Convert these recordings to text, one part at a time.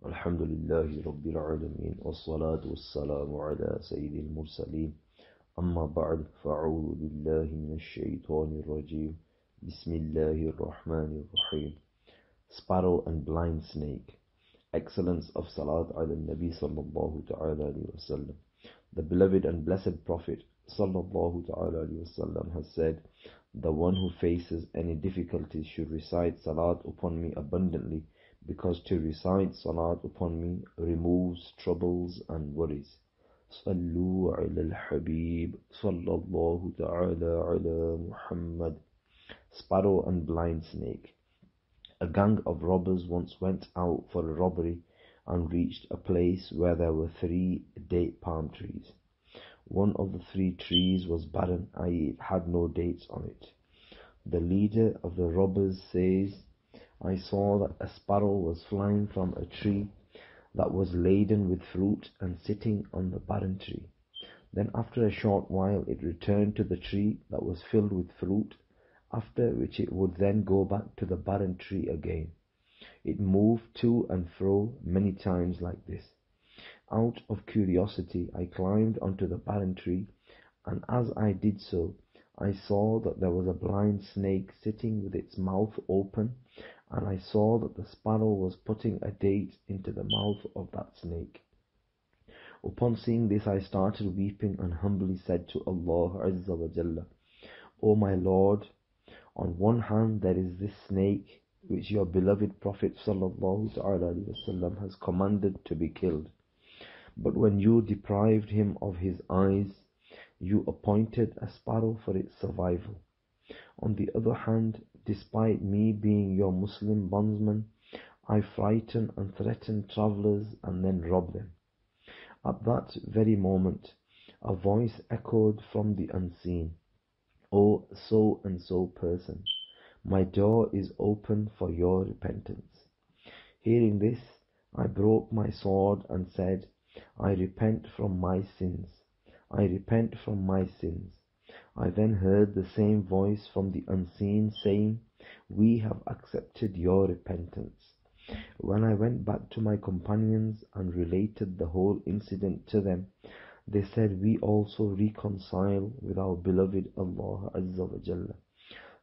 الحمد لله رب العالمين والصلاة والسلام على سيد المرسلين أما بعد فأعوذ بالله من الشيطان الرجيم بسم الله الرحمن الرحيم. Sparrow and blind snake. Excellence of Salat ala Nabi sallallahu ta'ala alayhi wa sallam. The beloved and blessed Prophet sallallahu ta'ala alayhi wa sallam has said, the one who faces any difficulties should recite Salat upon me abundantly, because to recite Salat upon me removes troubles and worries. Sallu ala al-Habib sallallahu ta'ala ala Muhammad. Sparrow and blind snake. A gang of robbers once went out for a robbery and reached a place where there were 3 date palm trees. One of the 3 trees was barren, i.e. it had no dates on it. The leader of the robbers says, I saw that a sparrow was flying from a tree that was laden with fruit and sitting on the barren tree. Then after a short while it returned to the tree that was filled with fruit, after which it would then go back to the barren tree again. It moved to and fro many times like this. Out of curiosity I climbed onto the barren tree, and as I did so, I saw that there was a blind snake sitting with its mouth open, and I saw that the sparrow was putting a date into the mouth of that snake. Upon seeing this, I started weeping and humbly said to Allah Azza wa Jalla, O my Lord, on one hand there is this snake which your beloved Prophet sallallahu ta'ala alayhi wa sallam has commanded to be killed. But when you deprived him of his eyes, you appointed a sparrow for its survival. On the other hand, despite me being your Muslim bondsman, I frighten and threaten travelers and then rob them. At that very moment, a voice echoed from the unseen, O so and so person, my door is open for your repentance. Hearing this, I broke my sword and said, I repent from my sins. I repent from my sins. I then heard the same voice from the unseen saying, we have accepted your repentance. When I went back to my companions and related the whole incident to them, they said, we also reconcile with our beloved Allah Azza wa Jalla.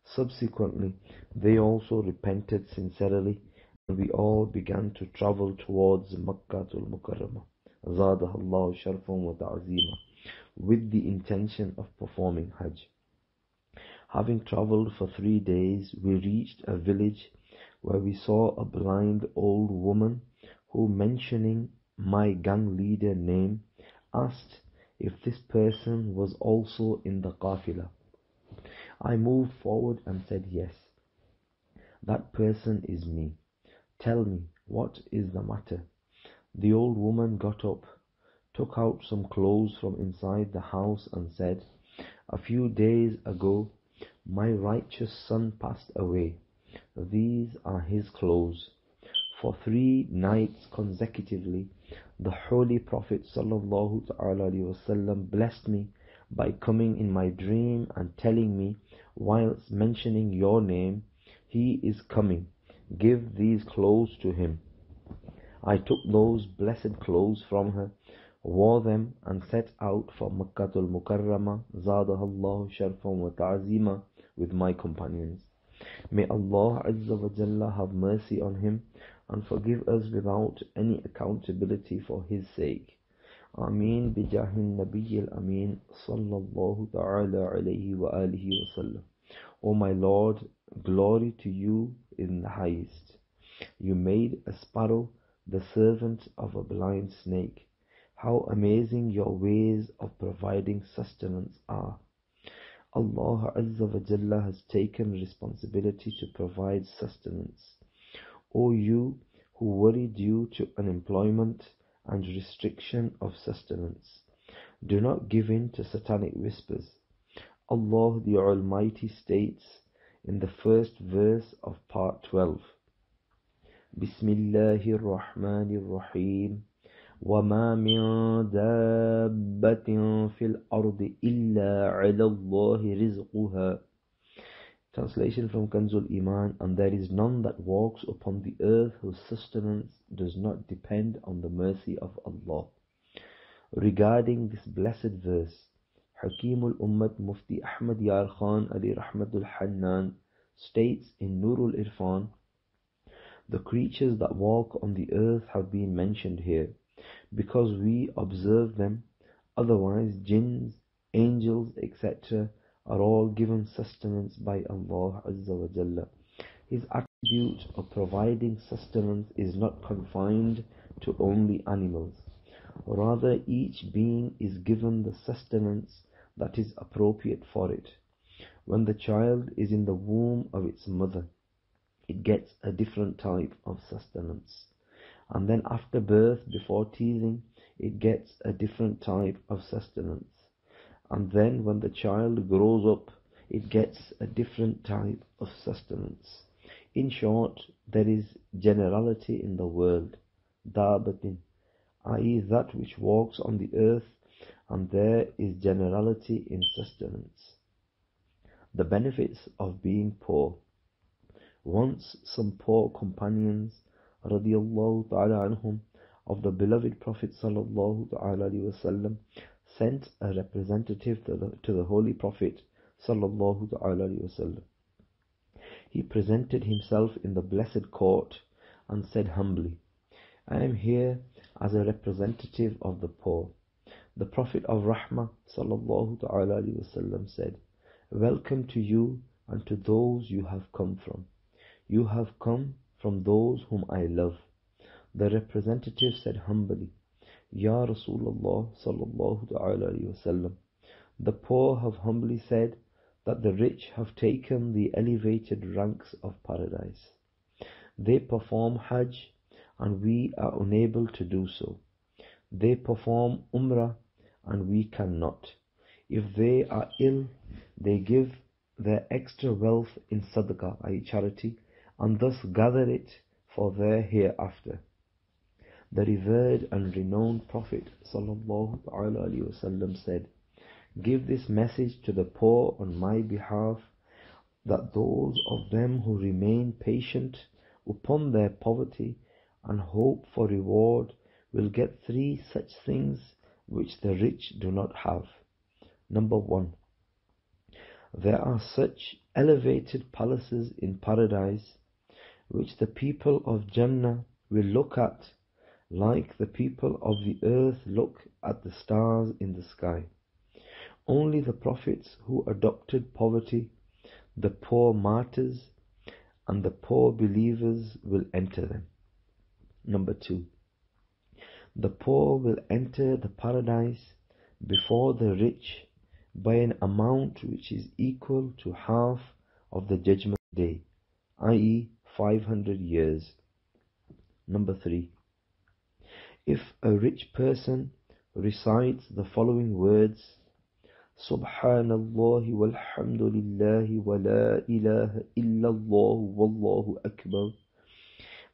Subsequently, they also repented sincerely, and we all began to travel towards Makkatul Mukarramah, Zadaha Allah Sharfan wa Ta'zima, with the intention of performing Hajj. Having travelled for 3 days, we reached a village where we saw a blind old woman who, mentioning my gang leader name, asked if this person was also in the Qafilah. I moved forward and said, yes, that person is me. Tell me, what is the matter? The old woman got up, took out some clothes from inside the house and said, a few days ago, my righteous son passed away. These are his clothes. For 3 nights consecutively, the Holy Prophet sallallahu ta'ala alayhi wa sallam blessed me by coming in my dream and telling me, whilst mentioning your name, he is coming. Give these clothes to him. I took those blessed clothes from her, wore them, and set out for Makkatul Mukarramah, Zadaha Allah Sharfan wa Ta'zima, with my companions. May Allah Azza wa Jalla have mercy on him and forgive us without any accountability for his sake. Ameen bijahin Nabiyil Ameen sallallahu ta'ala alayhi wa alihi wa sallam. O my Lord, glory to you in the highest. You made a sparrow the servant of a blind snake. How amazing your ways of providing sustenance are. Allah Azza wa Jalla has taken responsibility to provide sustenance. O you who worried due to unemployment and restriction of sustenance, do not give in to satanic whispers. Allah the Almighty states in the first verse of part 12, Bismillahir Rahmanir Rahim, وَمَا مِن دَابَّةٍ فِي الْأَرْضِ إِلَّا عَلَى اللَّهِ رِزْقُهَا Translation from Kanzul Iman, and there is none that walks upon the earth whose sustenance does not depend on the mercy of Allah. Regarding this blessed verse, Hakimul Ummat Mufti Ahmad Yar Khan Ali Rahmatul Hannan states in Nurul Irfan, the creatures that walk on the earth have been mentioned here because we observe them, otherwise jinns, angels, etc. are all given sustenance by Allah Azza wa Jalla. His attribute of providing sustenance is not confined to only animals. Rather, each being is given the sustenance that is appropriate for it. When the child is in the womb of its mother, it gets a different type of sustenance. And then after birth, before teething, it gets a different type of sustenance. And then when the child grows up, it gets a different type of sustenance. In short, there is generality in the world, dabatin, i.e. that which walks on the earth, and there is generality in sustenance. The benefits of being poor. Once some poor companions radiyallahu ta'ala anhum of the beloved Prophet sallallahu ta'ala alayhi wasallam sent a representative to the Holy Prophet sallallahu ta'ala alayhi wasallam. He presented himself in the blessed court and said humbly, I am here as a representative of the poor. The Prophet of Rahmah sallallahu ta'ala alayhi wasallam said, welcome to you and to those you have come from. You have come from those whom I love. The representative said humbly, Ya Rasulullah sallallahu ta'ala alayhi wasallam, the poor have humbly said that the rich have taken the elevated ranks of paradise. They perform Hajj and we are unable to do so. They perform Umrah and we cannot. If they are ill, they give their extra wealth in sadaqah, i.e. charity, and thus gather it for their hereafter. The revered and renowned Prophet sallallahu ta'ala alayhi wasallam said, give this message to the poor on my behalf, that those of them who remain patient upon their poverty and hope for reward will get 3 such things which the rich do not have. Number 1. There are such elevated palaces in paradise which the people of Jannah will look at like the people of the earth look at the stars in the sky. Only the prophets who adopted poverty, the poor martyrs, and the poor believers will enter them. Number 2. The poor will enter the paradise before the rich by an amount which is equal to half of the judgment day, i.e. 500 years. Number 3. If a rich person recites the following words, Subhanallah walhamdulillah wa la ilaha illallah wallahu akbar,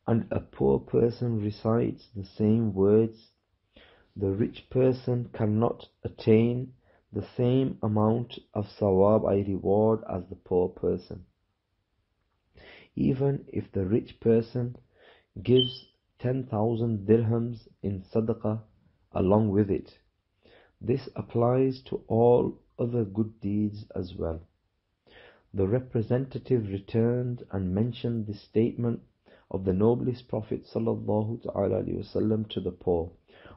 and a poor person recites the same words, the rich person cannot attain the same amount of sawab, i.e. reward, as the poor person. Even if the rich person gives 10,000 dirhams in sadaqah along with it, this applies to all other good deeds as well. The representative returned and mentioned this statement of the noblest Prophet sallallahu ta'ala alayhi wasallam to the poor,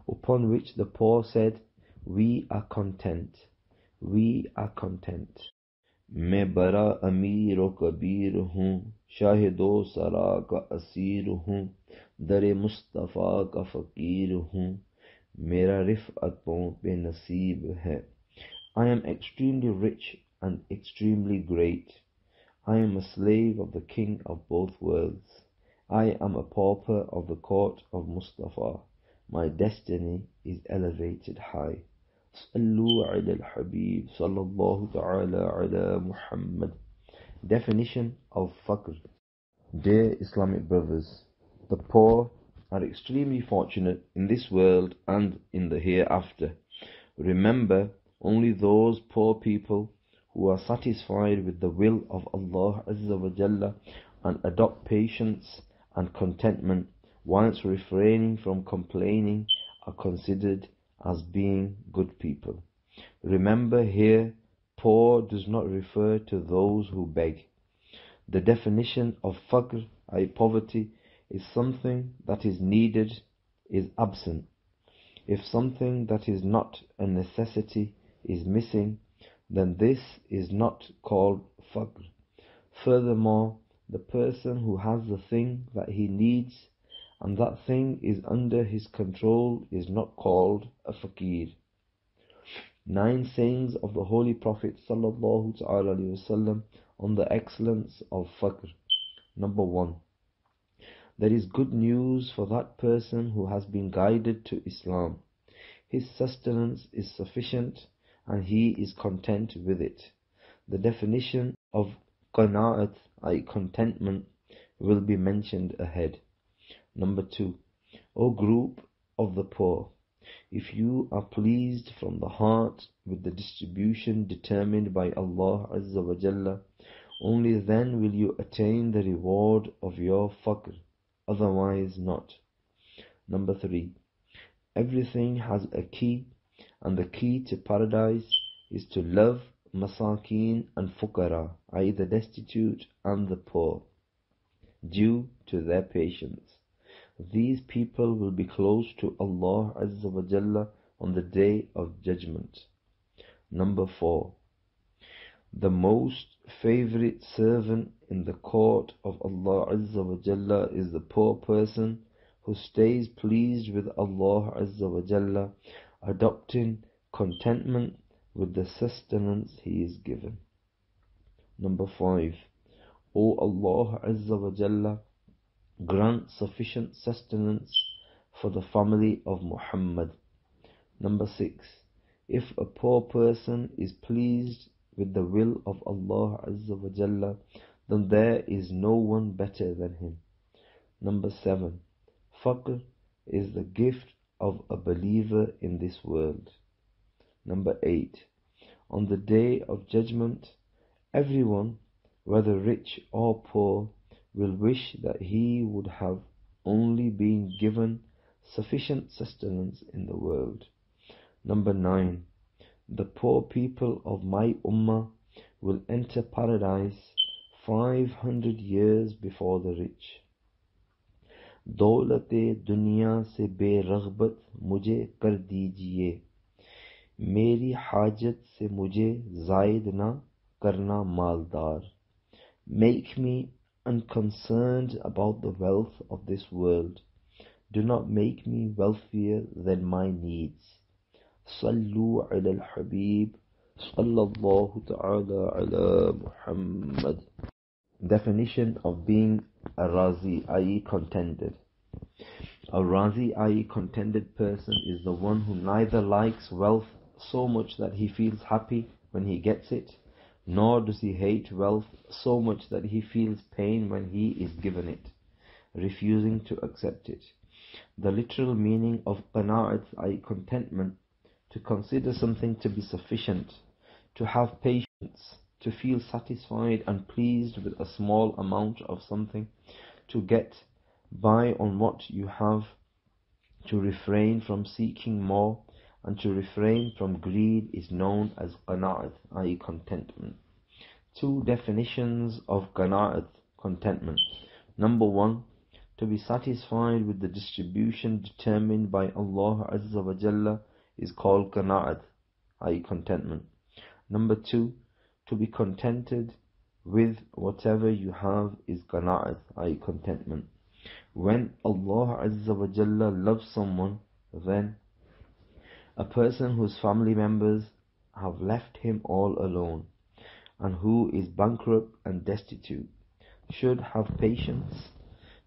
upon which the poor said, we are content, we are content. मैं बड़ा अमीर व कबीर हूँ, शाहिदो सरा का Asir हूँ, दरे मुस्तफ़ा का फ़कीर हूँ, मेरा रिफ़अतों पे नसीब है. I am extremely rich and extremely great. I am a slave of the King of both worlds. I am a pauper of the court of Mustafa. My destiny is elevated high. Sallu ala al-Habib sallallahu ta'ala ala Muhammad. Definition of Faqr. Dear Islamic brothers, the poor are extremely fortunate in this world and in the hereafter. Remember, only those poor people who are satisfied with the will of Allah Azza wa Jalla and adopt patience and contentment whilst refraining from complaining are considered as being good people. Remember here, poor does not refer to those who beg. The definition of faqr, i.e. poverty, is something that is needed, is absent. If something that is not a necessity is missing, then this is not called faqr. Furthermore, the person who has the thing that he needs and that thing is under his control is not called a faqir. 9 sayings of the Holy Prophet ﷺ on the excellence of faqr. Number 1. There is good news for that person who has been guided to Islam. His sustenance is sufficient and he is content with it. The definition of qana'at, i.e. contentment, will be mentioned ahead. Number 2. O group of the poor, if you are pleased from the heart with the distribution determined by Allah Azza wa Jalla, only then will you attain the reward of your faqr, otherwise not. Number 3. Everything has a key, and the key to paradise is to love masakeen and fuqara, i.e. the destitute and the poor, due to their patience. These people will be close to Allah Azza wa Jalla on the Day of Judgment. Number 4. The most favorite servant in the court of Allah Azza wa Jalla is the poor person who stays pleased with Allah Azza wa Jalla, adopting contentment with the sustenance he is given. Number 5. O Allah Azza wa Jalla, grant sufficient sustenance for the family of Muhammad. Number 6. If a poor person is pleased with the will of Allah Azza wa Jalla, then there is no one better than him. Number 7. Faqr is the gift of a believer in this world. Number 8. On the Day of Judgment, everyone, whether rich or poor, will wish that he would have only been given sufficient sustenance in the world. Number 9. The poor people of my ummah will enter paradise 500 years before the rich. दौलत दुनिया से बेरग़बत मुझे कर दीजिए, मेरी हाजत से मुझे ज़ायद ना करना मालदार. Make me unconcerned about the wealth of this world. Do not make me wealthier than my needs. Sallu ala al-Habib, sallallahu ta'ala ala Muhammad. Definition of being a razi, i.e. contented. A razi, i.e. contented person is the one who neither likes wealth so much that he feels happy when he gets it, nor does he hate wealth so much that he feels pain when he is given it, refusing to accept it. The literal meaning of qana'at, i.e. contentment, to consider something to be sufficient, to have patience, to feel satisfied and pleased with a small amount of something, to get by on what you have, to refrain from seeking more, and to refrain from greed is known as qana'at, i.e. contentment. 2 definitions of qana'at, contentment. Number 1, to be satisfied with the distribution determined by Allah Azza wa Jalla is called qana'at, i.e. contentment. Number 2, to be contented with whatever you have is qana'at, i.e. contentment. When Allah Azza wa Jalla loves someone, then a person whose family members have left him all alone and who is bankrupt and destitute should have patience.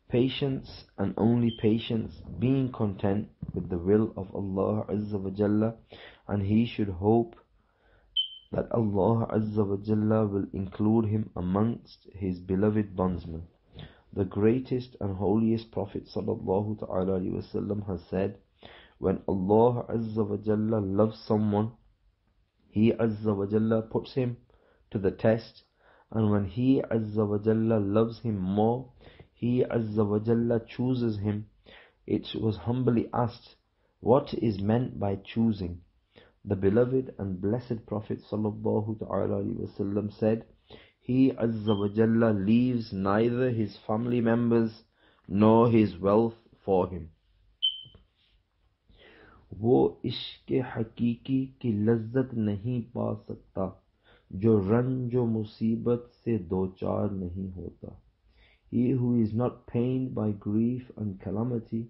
Patience and only patience, being content with the will of Allah Azza wa Jalla, and he should hope that Allah Azza wa Jalla will include him amongst his beloved bondsmen. The greatest and holiest Prophet sallallahu ta'ala alayhi wasallam has said, when Allah Azza wa Jalla loves someone, He Azza wa Jalla puts him to the test, and when He Azza wa Jalla loves him more, He Azza wa Jalla chooses him. It was humbly asked, what is meant by choosing? The beloved and blessed Prophet sallallahu ta'ala alayhi wa sallam said, He Azza wa Jalla leaves neither his family members nor his wealth for him. वो इश्क़ हकीकी की लज्जत नहीं पा सकता जो रंज व मुसीबत से दो चार नहीं होता. He who is not pained by grief and calamity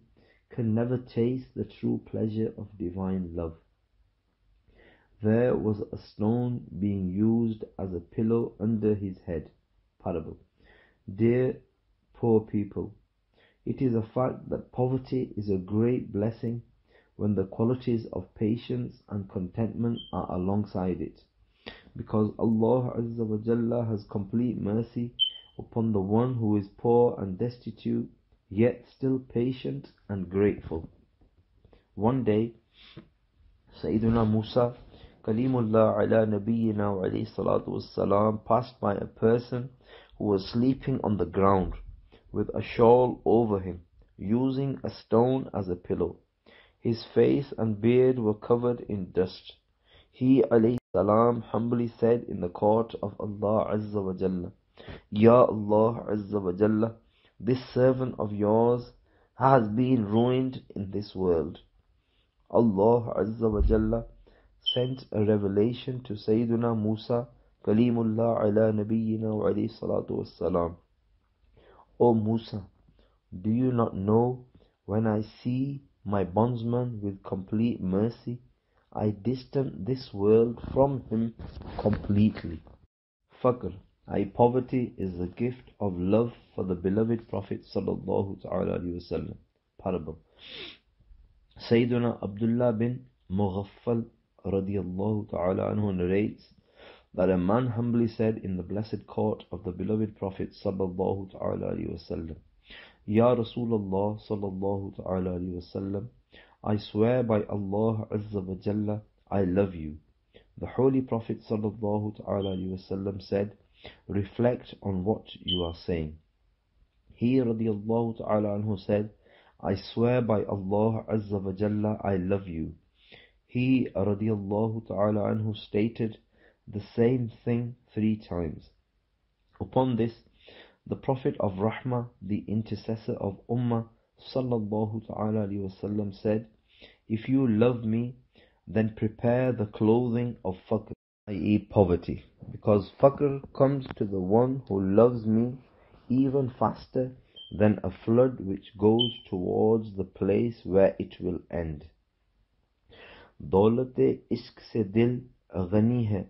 can never taste the true pleasure of divine love. There was a stone being used as a pillow under his head. Parable. Dear poor people, it is a fact that poverty is a great blessing when the qualities of patience and contentment are alongside it, because Allah Azza wa Jalla has complete mercy upon the one who is poor and destitute, yet still patient and grateful. One day, Sayyiduna Musa Kalimullah ala nabiyyina wa alayhi salatu wassalam passed by a person who was sleeping on the ground with a shawl over him, using a stone as a pillow. His face and beard were covered in dust. He alayhi salam humbly said in the court of Allah Azza wa Jalla, Ya Allah Azza wa Jalla, this servant of yours has been ruined in this world. Allah Azza wa Jalla sent a revelation to Sayyiduna Musa Kalimullah ala nabiyyina wa alayhi salatu wassalam. O Musa, do you not know when I see my bondsman with complete mercy, I distance this world from him completely. Faqr, poverty, is the gift of love for the beloved Prophet sallallahu ta'ala alayhi wa sallam. Parable. Sayyiduna Abdullah bin Mughaffal radiyallahu ta'ala anhu narrates that a man humbly said in the blessed court of the beloved Prophet sallallahu ta'ala alayhi wa sallam, Ya Rasulullah sallallahu ta'ala alayhi wa sallam, I swear by Allah Azza wa Jalla, I love you. The Holy Prophet sallallahu ta'ala alayhi wa sallam said, reflect on what you are saying. He radiyallahu ta'ala anhu said, I swear by Allah Azza wa Jalla, I love you. He radiyallahu ta'ala anhu stated the same thing 3 times. Upon this, the Prophet of Rahmah, the intercessor of Ummah sallallahu ta'ala alayhi wa sallam said, if you love me, then prepare the clothing of faqr, i.e. poverty, because faqr comes to the one who loves me even faster than a flood which goes towards the place where it will end. दौलत इश्क से दिल गनी है,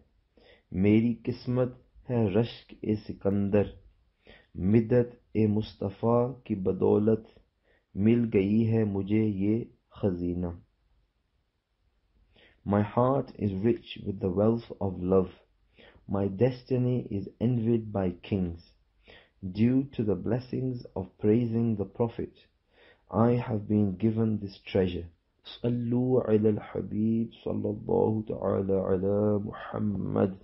मेरी किस्मत है रश्क ए सिकंदर, मिदत ए मुस्तफ़ा की बदौलत मिल गई है मुझे ये खजीना. My heart is rich with the wealth of love. My destiny is envied by kings. Due to the blessings of praising the Prophet, I have been given this treasure. Sallu ala al-Habib sallallahu ta'ala ala Muhammad.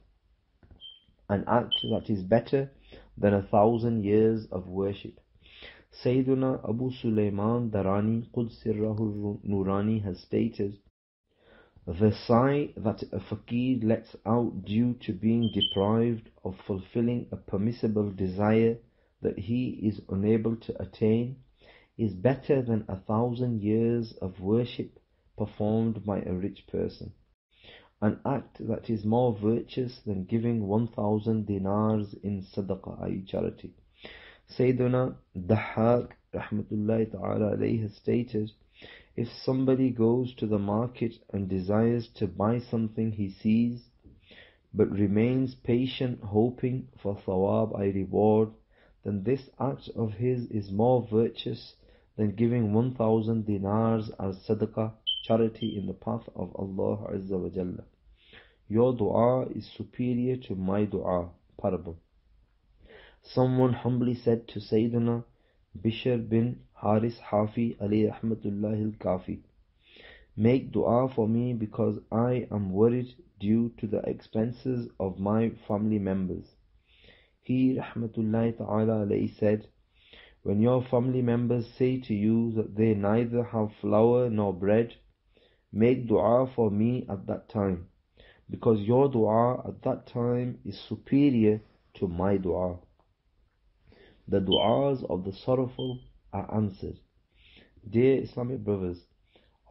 An act that is better than 1,000 years of worship. Sayyiduna Abu Sulaiman Darani Qudsirrahu Nurani has stated, the sigh that a faqir lets out due to being deprived of fulfilling a permissible desire that he is unable to attain is better than 1,000 years of worship performed by a rich person. An act that is more virtuous than giving 1,000 dinars in sadaqah, i.e. charity. Sayyiduna Dahhak rahmatullahi ta'ala alayhi has stated, if somebody goes to the market and desires to buy something he sees, but remains patient hoping for thawab, i.e. reward, then this act of his is more virtuous than giving 1,000 dinars as sadaqah, charity in the path of Allah Azza wa Jalla. Your dua is superior to my dua. Parable. Someone humbly said to Sayyidina Bishr bin Haris Hafi alayhi rahmatullahi al-Kafi, Make dua for me because I am worried due to the expenses of my family members. He rahmatullahi ta'ala alayhi said, when your family members say to you that they neither have flour nor bread, make dua for me at that time, because your dua at that time is superior to my dua. The du'as of the sorrowful are answered. Dear Islamic brothers,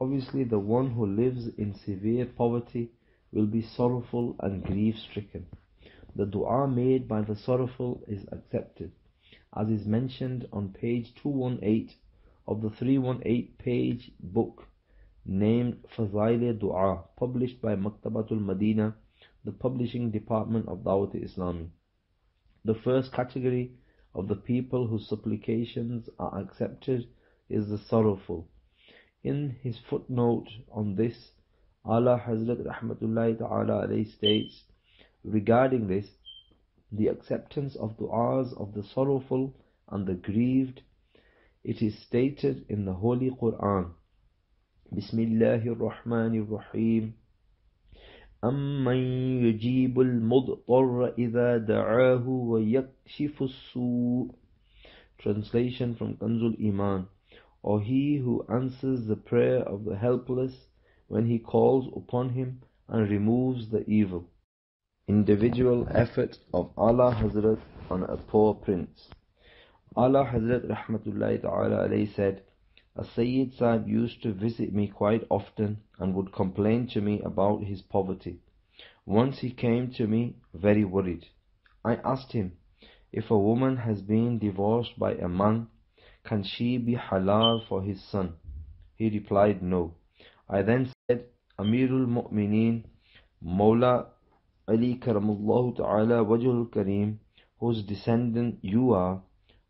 obviously the one who lives in severe poverty will be sorrowful and grief-stricken. The dua made by the sorrowful is accepted, as is mentioned on page 218 of the 318-page book named Fazail Dua, published by Maktabatul Madina, the publishing department of Dawat Islami. The first category of the people whose supplications are accepted is the sorrowful. In his footnote on this, Ala Hazrat Rahmatullahi Ta'ala alayhi states, regarding this, the acceptance of du'as of the sorrowful and the grieved, it is stated in the Holy Quran, Bismillahir Rahmanir Rahim, أَمَّنْ يُجِيبُ الْمُضْطَرَّ إِذَا دَعَاهُ وَيَكْشِفُ السُّوءَ. Translation from Kanzul Iman. Or he who answers the prayer of the helpless when he calls upon him and removes the evil. Individual effort of Ala Hazrat on a poor prince. Ala Hazrat Rahmatullahi Ta'ala alayhi said, a Sayyid Sahib used to visit me quite often and would complain to me about his poverty. Once he came to me very worried. I asked him, if a woman has been divorced by a man, can she be halal for his son? He replied, no. I then said, Amirul Mu'mineen, Mawla Ali Karamullahu Ta'ala Wajhul Kareem, whose descendant you are,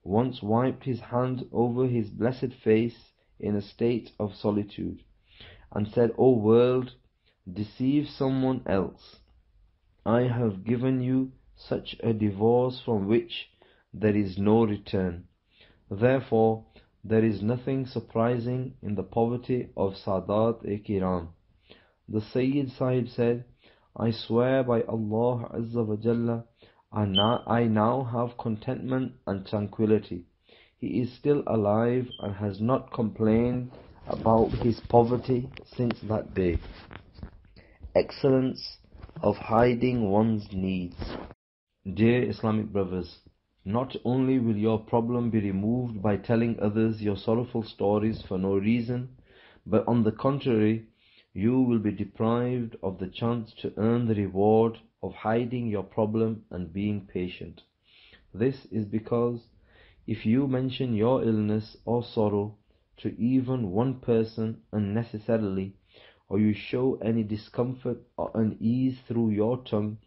once wiped his hand over his blessed face in a state of solitude, and said, O world, deceive someone else. I have given you such a divorce from which there is no return. Therefore, there is nothing surprising in the poverty of Sadat-e-Kiram. The Sayyid Sahib said, I swear by Allah Azza wa Jalla, I now have contentment and tranquility. He is still alive and has not complained about his poverty since that day. Excellence of hiding one's needs. Dear Islamic brothers, not only will your problem be removed by telling others your sorrowful stories for no reason, but on the contrary, you will be deprived of the chance to earn the reward of hiding your problem and being patient. This is because if you mention your illness or sorrow to even one person unnecessarily, or you show any discomfort or unease through your tongue,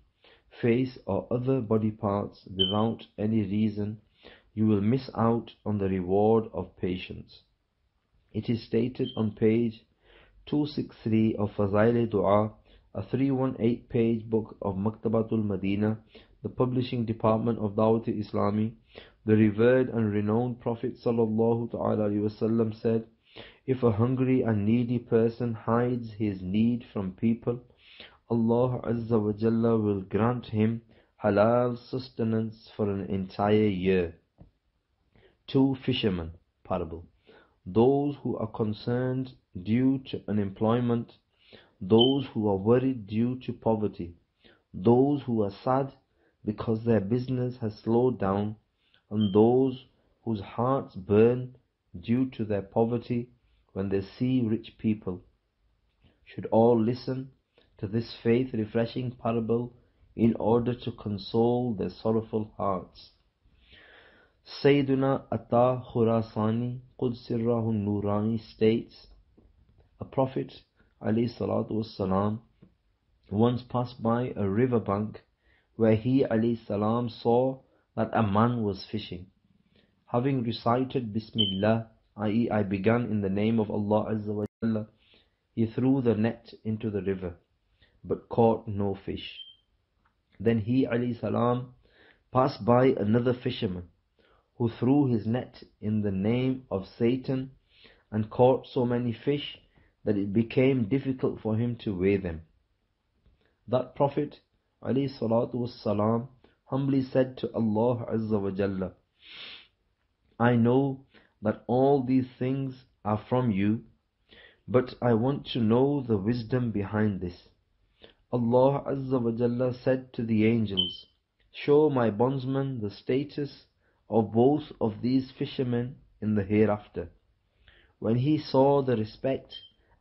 face or other body parts without any reason, you will miss out on the reward of patience. It is stated on page 263 of Fazail Dua, a 318-page book of Maktabatul Madina, the publishing department of Dawat Islami. The revered and renowned Prophet sallallahu ta'ala alayhi wasallam said, if a hungry and needy person hides his need from people, Allah Azza wa Jalla will grant him halal sustenance for an entire year. Two fishermen parable. Those who are concerned due to unemployment, those who are worried due to poverty, those who are sad because their business has slowed down, and those whose hearts burn due to their poverty when they see rich people, should all listen to this faith-refreshing parable in order to console their sorrowful hearts. Sayyiduna Atta Khurasani Qudsirrahu Nurani states, a prophet alayhi salatu wassalam once passed by a river bank where he alayhi salam saw that a man was fishing. Having recited Bismillah, i.e. I began in the name of Allah Azza wa Jalla, he threw the net into the river, but caught no fish. Then he alayhi salam passed by another fisherman, who threw his net in the name of Satan and caught so many fish that it became difficult for him to weigh them. That Prophet ﷺ humbly said to Allah Azza wa Jalla, I know that all these things are from you, but I want to know the wisdom behind this. Allah Azza wa Jalla said to the angels, show my bondsman the status of both of these fishermen in the hereafter. When he saw the respect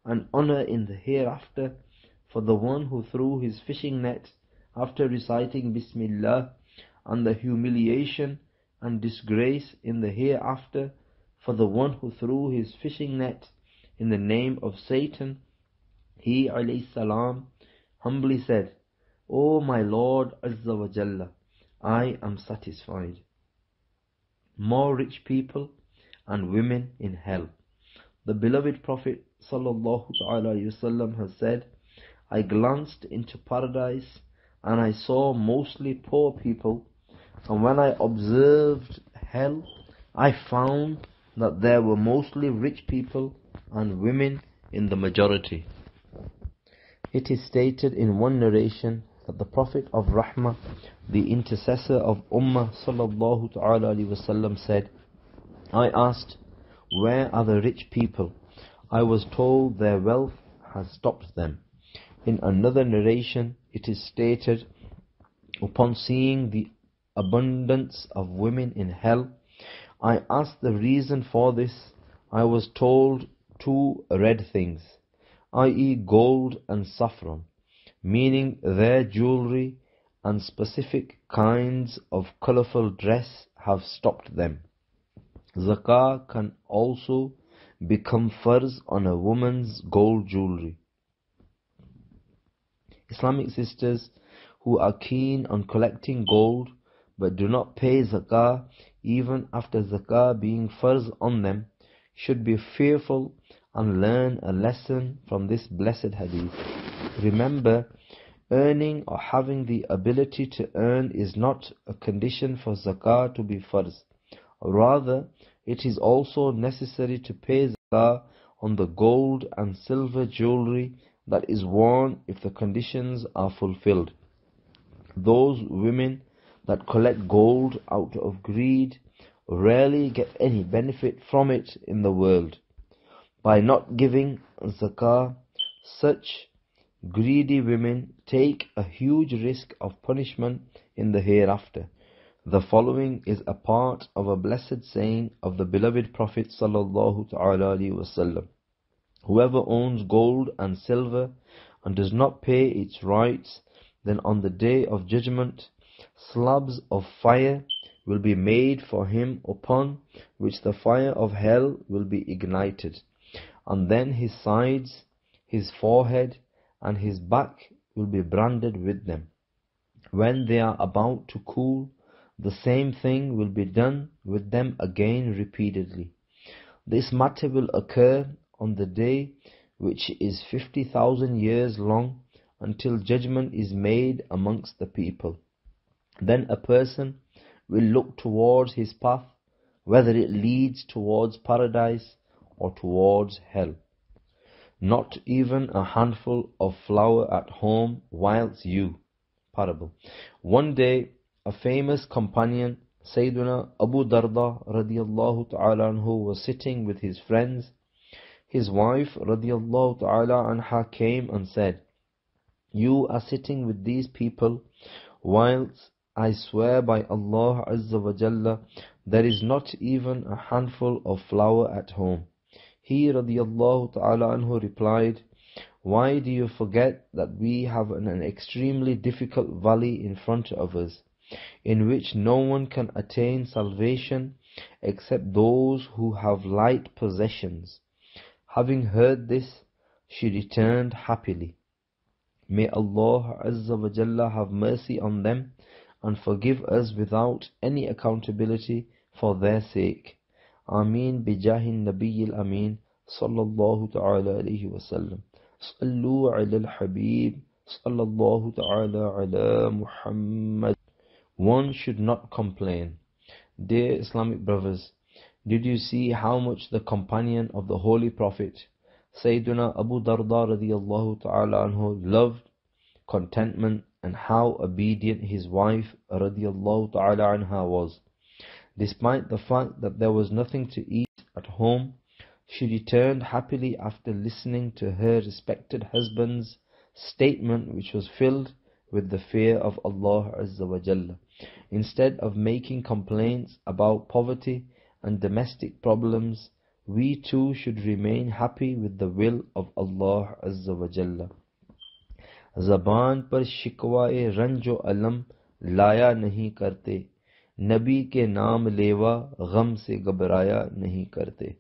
and honor in the hereafter for the one who threw his fishing net after reciting Bismillah, and the humiliation and disgrace in the hereafter for the one who threw his fishing net in the name of Satan, he alayhi salam humbly said, O my Lord Azza wa Jalla, I am satisfied. More rich people and women in hell. The beloved Prophet sallallahu alaihi wasallam has said, I glanced into paradise and I saw mostly poor people, and when I observed hell, I found that there were mostly rich people and women in the majority. It is stated in one narration that the Prophet of Rahmah, the intercessor of Ummah sallallahu alaihi wasallam said, I asked, where are the rich people? I was told their wealth has stopped them. In another narration, it is stated, upon seeing the abundance of women in hell, I asked the reason for this. I was told two red things, i.e. gold and saffron, meaning their jewelry and specific kinds of colorful dress have stopped them. Zakah can also become farz on a woman's gold jewelry. Islamic sisters who are keen on collecting gold but do not pay zakah even after zakah being farz on them should be fearful and learn a lesson from this blessed hadith. Remember, earning or having the ability to earn is not a condition for zakah to be farz. Rather, it is also necessary to pay zakah on the gold and silver jewelry that is worn if the conditions are fulfilled. Those women that collect gold out of greed rarely get any benefit from it in the world. By not giving zakah, such greedy women take a huge risk of punishment in the hereafter. The following is a part of a blessed saying of the beloved Prophet sallallahu alaihi wasallam. Whoever owns gold and silver and does not pay its rights, then on the day of judgment, slabs of fire will be made for him, upon which the fire of hell will be ignited, and then his sides, his forehead, and his back will be branded with them. When they are about to cool, the same thing will be done with them again repeatedly. This matter will occur on the day which is 50,000 years long, until judgment is made amongst the people. Then a person will look towards his path, whether it leads towards paradise or towards hell. Not even a handful of flour at home whilst you. Parable. One day, a famous companion, Sayyiduna Abu Darda radiyallahu ta'ala anhu, was sitting with his friends. His wife radiyallahu ta'ala anha came and said, you are sitting with these people, whilst I swear by Allah Azza wa Jalla, there is not even a handful of flour at home. He radiyallahu ta'ala anhu replied, why do you forget that we have an extremely difficult valley in front of us, in which no one can attain salvation except those who have light possessions? Having heard this, she returned happily. May Allah Azza wa Jalla have mercy on them and forgive us without any accountability for their sake. Ameen bijahin nabiyil ameen sallallahu ta'ala alayhi wa sallam. Sallu ala al-habib sallallahu ta'ala ala Muhammad. One should not complain. Dear Islamic brothers, did you see how much the companion of the Holy Prophet Sayyiduna Abu Darda radiyallahu ta'ala anhu loved contentment and how obedient his wife radiyallahu ta'ala anha was. Despite the fact that there was nothing to eat at home, she returned happily after listening to her respected husband's statement, which was filled with the fear of Allah Azza wa Jalla. Instead of making complaints about poverty and domestic problems, we too should remain happy with the will of Allah Azza wa Jalla. ज़बान पर शिकवाए रंजो अलम लाया नहीं करते, नबी के नाम लेवा गम से घबराया नहीं करते.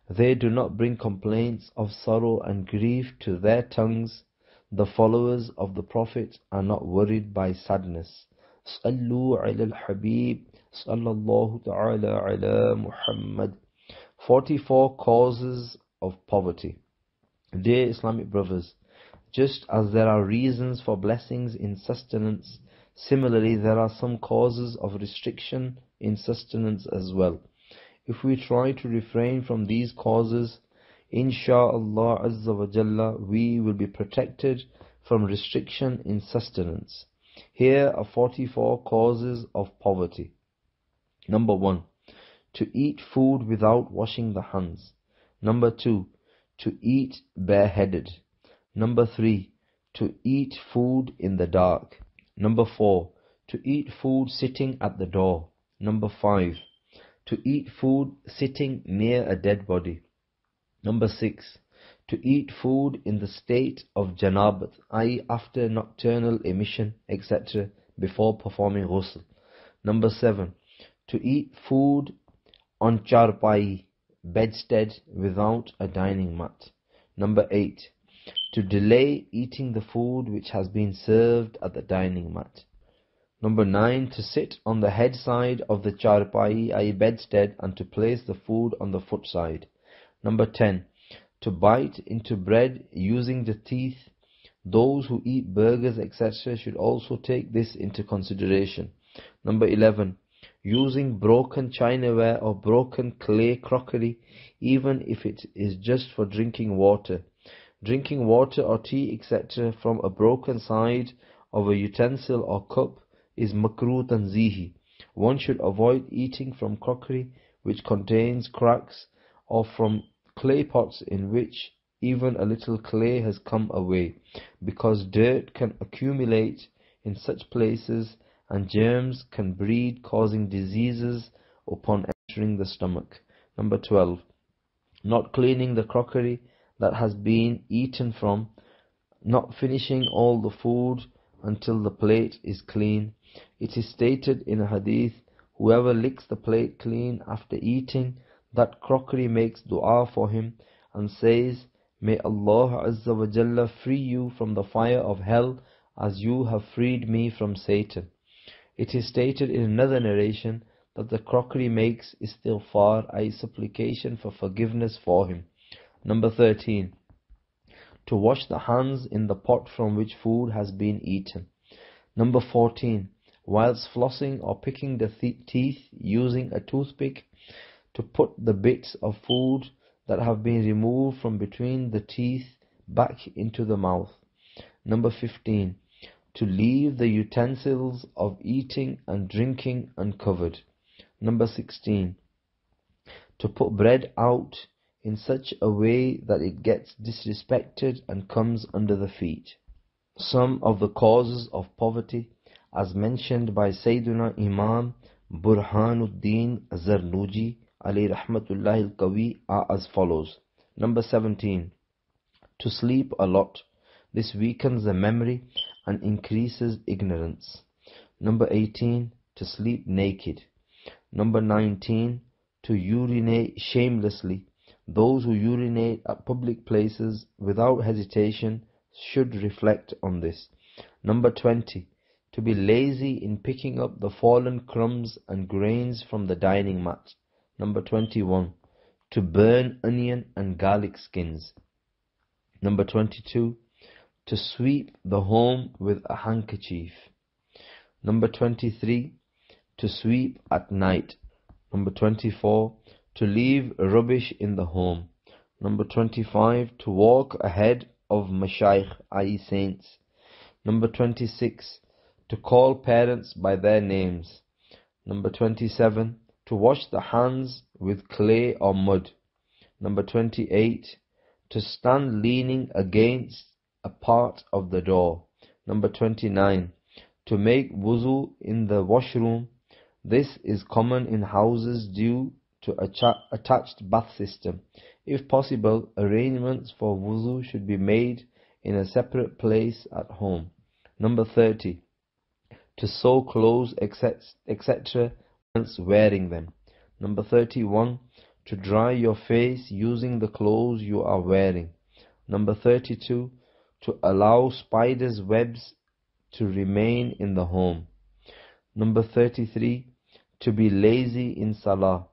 They do not bring complaints of sorrow and grief to their tongues. The followers of the Prophet are not worried by sadness. Sallu ala al-Habib sallallahu ta'ala ala Muhammad. 44 causes of poverty. Dear Islamic brothers, just as there are reasons for blessings in sustenance, similarly there are some causes of restriction in sustenance as well. If we try to refrain from these causes, insha'Allah Azza wa Jalla, we will be protected from restriction in sustenance. Here are 44 causes of poverty. Number 1, to eat food without washing the hands. Number 2, to eat bareheaded. Number 3, to eat food in the dark. Number 4, to eat food sitting at the door. Number 5, to eat food sitting near a dead body. Number 6, to eat food in the state of janabat, i.e. after nocturnal emission, etc., before performing ghusl. Number 7, to eat food on charpai, bedstead, without a dining mat. Number 8, to delay eating the food which has been served at the dining mat. Number 9, to sit on the head side of the charpai, i.e. bedstead, and to place the food on the foot side. Number 10, to bite into bread using the teeth. Those who eat burgers, etc. should also take this into consideration. Number 11, using broken chinaware or broken clay crockery, even if it is just for drinking water. Drinking water or tea, etc. from a broken side of a utensil or cup is makruh tanzihi. One should avoid eating from crockery which contains cracks, or from clay pots in which even a little clay has come away, because dirt can accumulate in such places and germs can breed, causing diseases upon entering the stomach. Number 12, not cleaning the crockery that has been eaten from, not finishing all the food until the plate is clean. It is stated in a hadith, whoever licks the plate clean after eating, that crockery makes dua for him and says, may Allah Azza wa Jalla free you from the fire of hell as you have freed me from Satan. It is stated in another narration that the crockery makes istighfar, i.e. supplication for forgiveness for him. Number 13, to wash the hands in the pot from which food has been eaten. Number 14, whilst flossing or picking the teeth using a toothpick, to put the bits of food that have been removed from between the teeth back into the mouth. Number 15, to leave the utensils of eating and drinking uncovered. Number 16, to put bread out in such a way that it gets disrespected and comes under the feet. Some of the causes of poverty, as mentioned by Sayyiduna Imam Burhanuddin Zarnuji alayhi rahmatullahi al-Qawi, are as follows. Number 17, to sleep a lot. This weakens the memory and increases ignorance. Number 18, to sleep naked. Number 19, to urinate shamelessly. Those who urinate at public places without hesitation should reflect on this. Number 20, to be lazy in picking up the fallen crumbs and grains from the dining mat. Number 21, to burn onion and garlic skins. Number 22, to sweep the home with a handkerchief. Number 23, to sweep at night. Number 24, to leave rubbish in the home. Number 25, to walk ahead of mashayikh, i.e. saints. Number 26, to call parents by their names. Number 27, to wash the hands with clay or mud. Number 28, to stand leaning against a part of the door. Number 29, to make wuzu in the washroom. This is common in houses due to attached bath system. If possible, arrangements for wuzu should be made in a separate place at home. Number 30, to sew clothes, etc. once wearing them. Number 31, to dry your face using the clothes you are wearing. Number 32, to allow spiders' webs to remain in the home. Number 33, to be lazy in salah.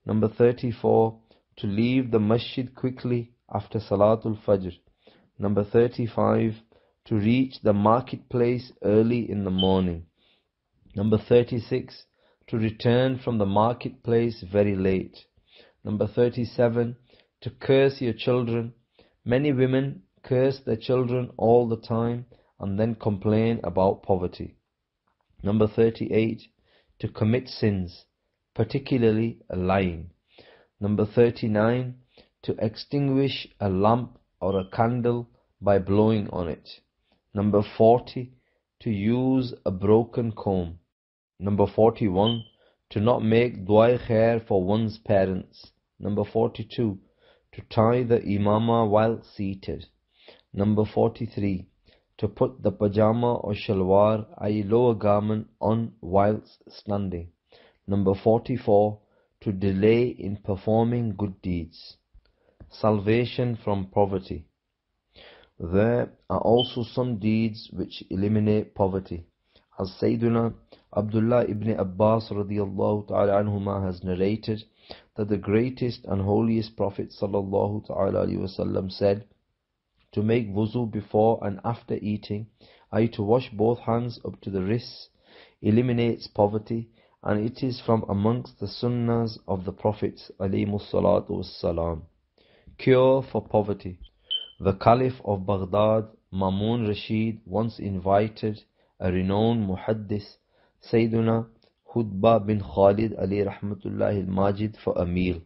Number 34, to leave the masjid quickly after Salatul Fajr. Number 35, to reach the marketplace early in the morning. Number 36, to return from the marketplace very late. Number 37, to curse your children. Many women curse their children all the time and then complain about poverty. Number 38, to commit sins, particularly lying. Number 39, to extinguish a lamp or a candle by blowing on it. Number 40, to use a broken comb. Number 41, to not make dua khair for one's parents. Number 42, to tie the imama while seated. Number 43, to put the pajama or shalwar, i.e. lower garment, on whilst standing. Number 44, to delay in performing good deeds. Salvation from poverty. There are also some deeds which eliminate poverty. As Sayyiduna Abdullah ibn Abbas radiyallahu ta'ala anhuma has narrated that the greatest and holiest Prophet sallallahu ta'ala alayhi wasallam said, to make wuzu before and after eating, i.e. to wash both hands up to the wrists, eliminates poverty, and it is from amongst the sunnahs of the Prophets alayhimu salatu wassalam. Cure for poverty. The Caliph of Baghdad, Mamun Rashid, once invited a renowned muhaddis, Sayyiduna Hudba bin Khalid alayhi rahmatullahi al-Majid, for a meal.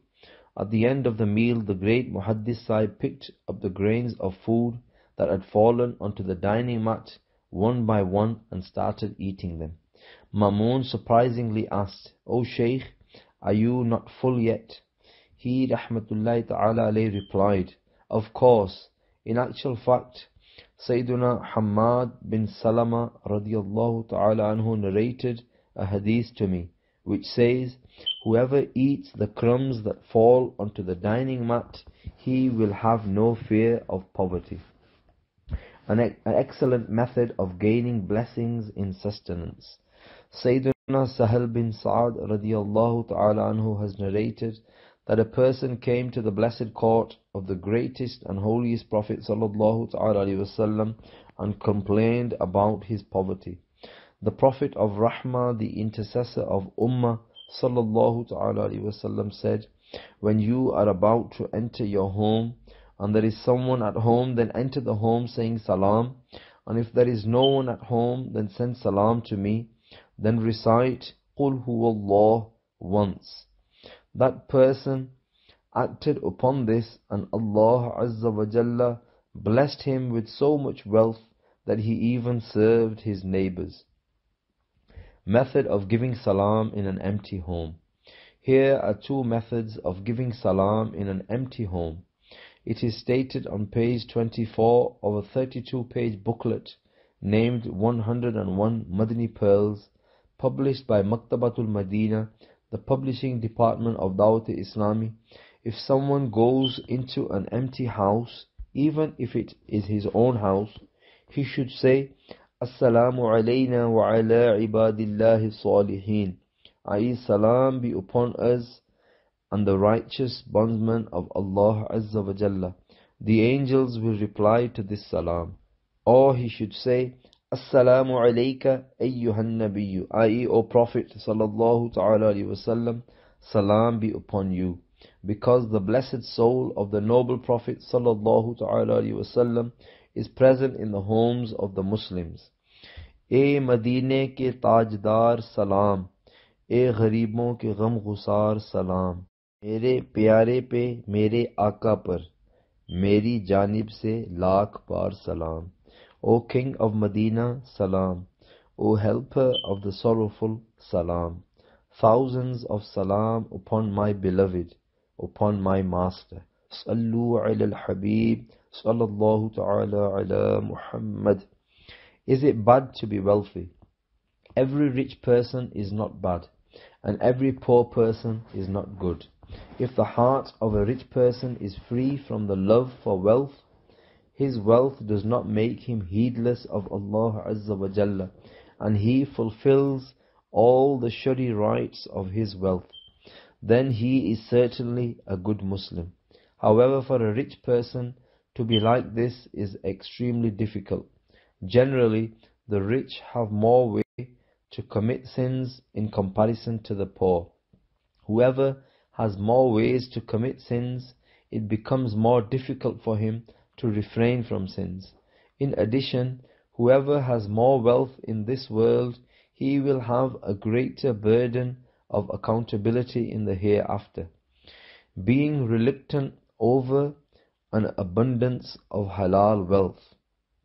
At the end of the meal, the great muhaddis Sahib picked up the grains of food that had fallen onto the dining mat one by one and started eating them. Mamun surprisingly asked, "O Shaykh, are you not full yet?" He rahmatullahi ta'ala alayhi replied, "Of course. In actual fact, Sayyiduna Hamad bin Salama radiyallahu ta'ala anhu narrated a hadith to me, which says, whoever eats the crumbs that fall onto the dining mat, he will have no fear of poverty." An excellent method of gaining blessings in sustenance. Sayyiduna Sahal bin Sa'ad radiyallahu ta'ala anhu has narrated that a person came to the blessed court of the greatest and holiest Prophet sallallahu ta'ala alayhi wasallam and complained about his poverty. The Prophet of Rahmah, the intercessor of Ummah sallallahu ta'ala alayhi wasallam said, when you are about to enter your home and there is someone at home, then enter the home saying salam, and if there is no one at home, then send salam to me, then recite Qul huwallah once. That person acted upon this, and Allah Azza wa Jalla blessed him with so much wealth that he even served his neighbors. Method of giving salam in an empty home. Here are two methods of giving salam in an empty home. It is stated on page 24 of a 32-page booklet named 101 Madani Pearls, published by Maktabatul Madina, the publishing department of Dawat-e-Islami. If someone goes into an empty house, even if it is his own house, he should say, Assalamu alayna wa ala ibadillahi salihin, i.e. salam be upon us and the righteous bondsmen of Allah Azza wa Jalla. The angels will reply to this salam. Or he should say, Assalamu alayka ayyuhan nabiyyu, i.e. O Prophet sallallahu ta'ala alayhi wa sallam, salam be upon you. because the blessed soul of the noble Prophet sallallahu ta'ala alaihi wasallam is present in the homes of the Muslims. ए मदीने के ताजदार सलाम, ए गरीबों के गम गुसार सलाम, मेरे प्यारे पे मेरे आका पर मेरी जानिब से लाख बार सलाम. O King of Medina, salam. O Helper of the sorrowful, salam. Thousands of salam upon my beloved, upon my master. Sallu ala al-Habib, sallallahu ta'ala ala Muhammad. Is it bad to be wealthy? Every rich person is not bad, and every poor person is not good. If the heart of a rich person is free from the love for wealth, his wealth does not make him heedless of Allah Azza wa Jalla, and he fulfills all the shari rights of his wealth, then he is certainly a good Muslim. However, for a rich person to be like this is extremely difficult. Generally, the rich have more way to commit sins in comparison to the poor. Whoever has more ways to commit sins, it becomes more difficult for him to refrain from sins. In addition, whoever has more wealth in this world, he will have a greater burden of accountability in the hereafter, being reluctant over an abundance of halal wealth.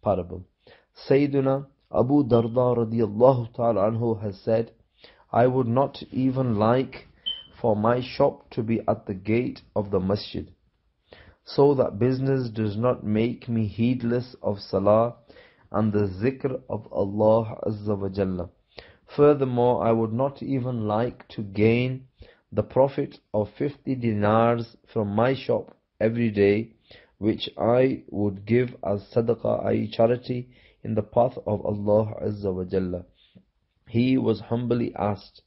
Parable. Sayyiduna Abu Darda radiyallahu ta'ala anhu has said, I would not even like for my shop to be at the gate of the masjid, so that business does not make me heedless of salah and the zikr of Allah Azza wa Jalla. Furthermore, I would not even like to gain the profit of 50 dinars from my shop every day, which I would give as sadaqah, i.e. charity, in the path of Allah Azza wa Jalla. He was humbly asked,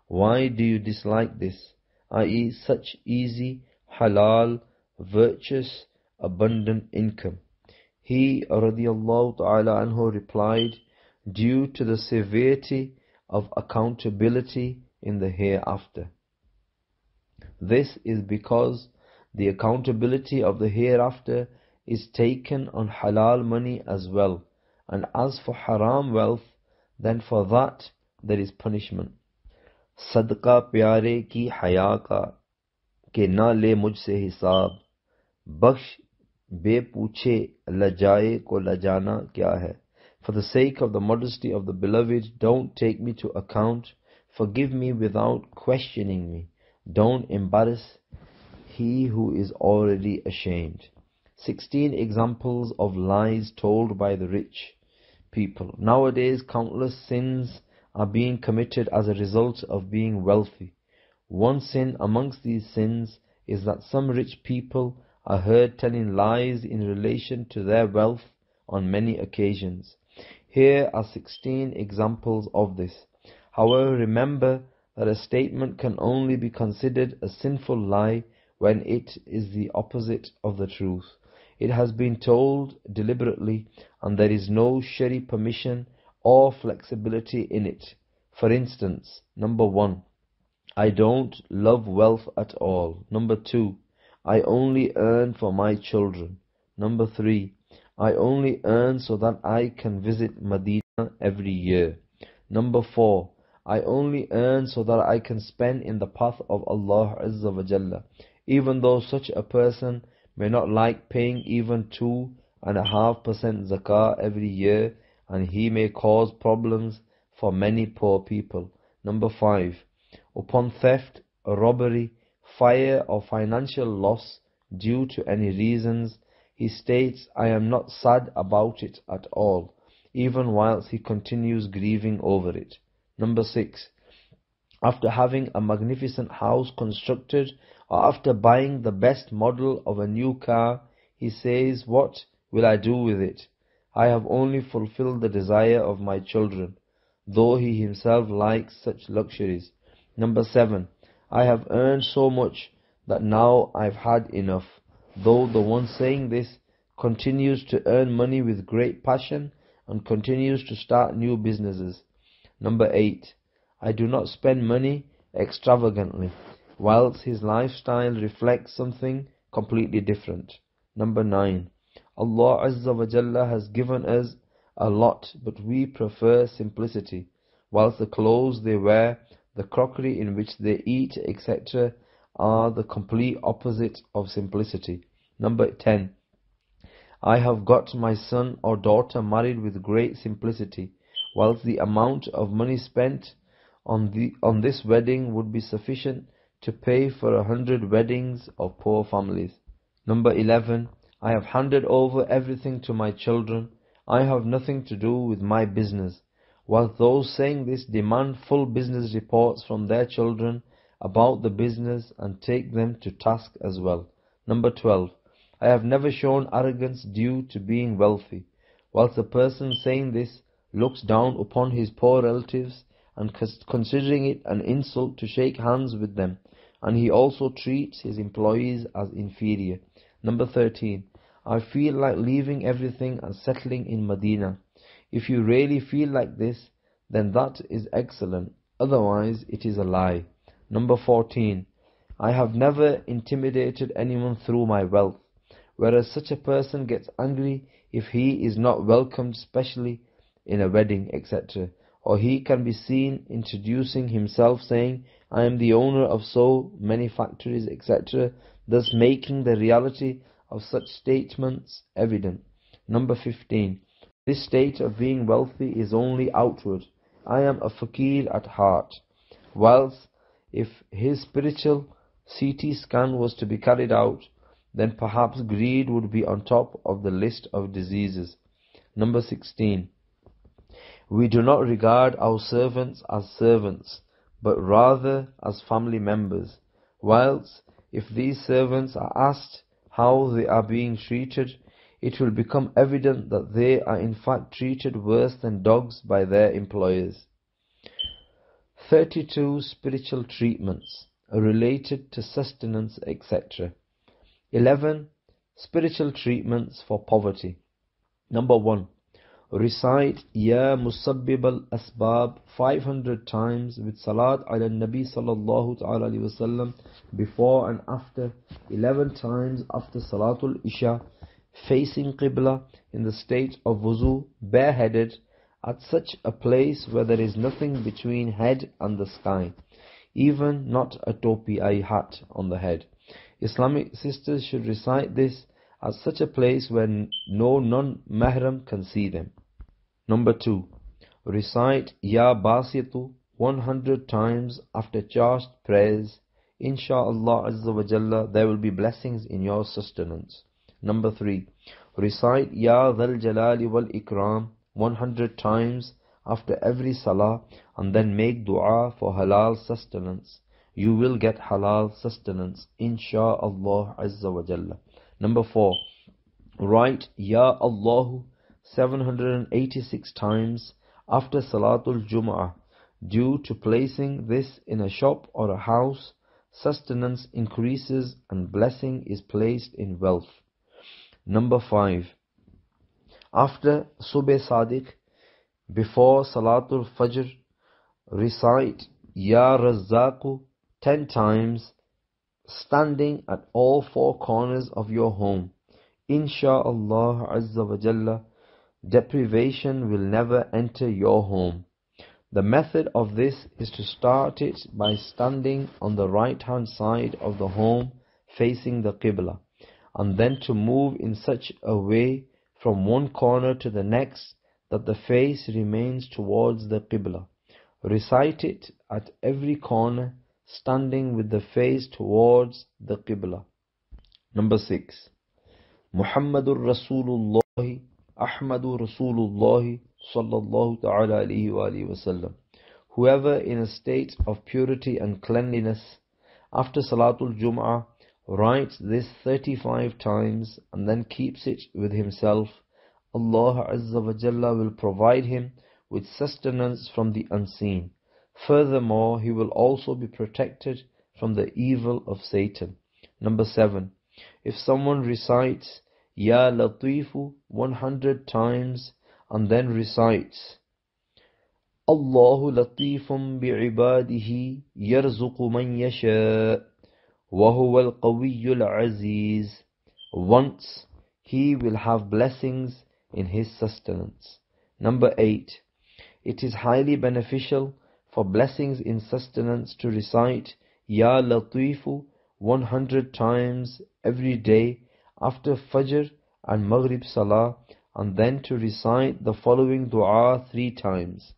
why do you dislike this, i.e. such easy, halal, virtuous, abundant income? He radiyallahu ta'ala anhu replied, due to the severity of accountability in the hereafter. This is because the accountability of the hereafter is taken on halal money as well, and as for haram wealth, then for that there is punishment. Sadqa pyare ki haya ka, ke na le mujhse hisab, bakhsh be pooche lajaye ko lajana kya hai. For the sake of the modesty of the beloved, don't take me to account. Forgive me without questioning me. Don't embarrass he who is already ashamed. 16 examples of lies told by the rich people. Nowadays, countless sins are being committed as a result of being wealthy. One sin amongst these sins is that some rich people are heard telling lies in relation to their wealth on many occasions. Here are 16 examples of this. However, remember that a statement can only be considered a sinful lie when it is the opposite of the truth. It has been told deliberately and there is no shari permission or flexibility in it. For instance, number 1, I don't love wealth at all. Number 2, I only earn for my children. Number 3, I only earn so that I can visit Medina every year. Number 4, I only earn so that I can spend in the path of Allah Azza wa Jalla, even though such a person may not like paying even 2.5% zakah every year, and he may cause problems for many poor people. Number 5, upon theft, robbery, fire or financial loss due to any reasons, he states, I am not sad about it at all, even whilst he continues grieving over it. Number 6, after having a magnificent house constructed, or after buying the best model of a new car, he says, what will I do with it? I have only fulfilled the desire of my children, though he himself likes such luxuries. Number 7, I have earned so much that now I've had enough, though the one saying this continues to earn money with great passion and continues to start new businesses. Number 8, I do not spend money extravagantly. whilst his lifestyle reflects something completely different. Number 9. Allah Azza wa Jalla has given us a lot, but we prefer simplicity, whilst the clothes they wear, the crockery in which they eat, etc., are the complete opposite of simplicity. Number 10. I have got my son or daughter married with great simplicity, whilst the amount of money spent on this wedding would be sufficient to pay for 100 weddings of poor families. Number 11. I have handed over everything to my children. I have nothing to do with my business, whilst those saying this demand full business reports from their children about the business and take them to task as well. Number 12. I have never shown arrogance due to being wealthy, whilst the person saying this looks down upon his poor relatives and considering it an insult to shake hands with them, and he also treats his employees as inferior. Number 13. I feel like leaving everything and settling in Medina. If you really feel like this, then that is excellent. Otherwise, it is a lie. Number 14. I have never intimidated anyone through my wealth, whereas such a person gets angry if he is not welcomed, especially in a wedding, etc. Or he can be seen introducing himself saying, I am the owner of so many factories, etc., thus making the reality of such statements evident. Number 15. This state of being wealthy is only outward. I am a fakir at heart. Whilst if his spiritual CT scan was to be carried out, then perhaps greed would be on top of the list of diseases. Number 16. We do not regard our servants as servants, but rather as family members. Whilst if these servants are asked how they are being treated, it will become evident that they are in fact treated worse than dogs by their employers. 32 spiritual treatments related to sustenance, etc. 11 spiritual treatments for poverty. Number 1. Recite Ya Musabbib al-Asbab 500 times with Salat ala Nabi sallallahu ta'ala alayhi wa sallam before and after, 11 times after Salatul Isha, facing Qibla in the state of wuzu, bareheaded, at such a place where there is nothing between head and the sky, even not a topi, a hat on the head. Islamic sisters should recite this at such a place where no non-mahram can see them. Number 2. Recite Ya Basitu 100 times after chaste prayers. Insha'Allah Azza wa Jalla, there will be blessings in your sustenance. Number 3. Recite Ya Dhal Jalali wal Ikram 100 times after every salah, and then make dua for halal sustenance. You will get halal sustenance, insha'Allah Azza wa Jalla. Number 4. Write Ya Allahu 786 times after Salatul Jum'ah. Due to placing this in a shop or a house, sustenance increases and blessing is placed in wealth. Number 5. After Subh Sadiq, before Salatul Fajr, recite Ya Razzaqu 10 times, standing at all 4 corners of your home. Insha'Allah Azza wa Jalla, deprivation will never enter your home. The method of this is to start it by standing on the right hand side of the home facing the Qibla, and then to move in such a way from one corner to the next that the face remains towards the Qibla. Recite it at every corner, standing with the face towards the Qibla. Number 6. Muhammadur Rasulullah Ahmadu Rasulullah sallallahu ta'ala alayhi wa alihi wa sallam. Whoever in a state of purity and cleanliness after Salatul Jum'ah writes this 35 times and then keeps it with himself, Allah Azza wa Jalla will provide him with sustenance from the unseen. Furthermore, he will also be protected from the evil of Satan. Number 7. If someone recites Ya Latifu 100 times and then recites Allahu latifun bi'ibadihi yarzuqu man yasha wa huwa al-qawiyyul aziz. Once he will have blessings in his sustenance. Number 8. It is highly beneficial for blessings in sustenance to recite Ya Latifu 100 times every day after Fajr and Maghrib Salah, and then to recite the following dua 3 times.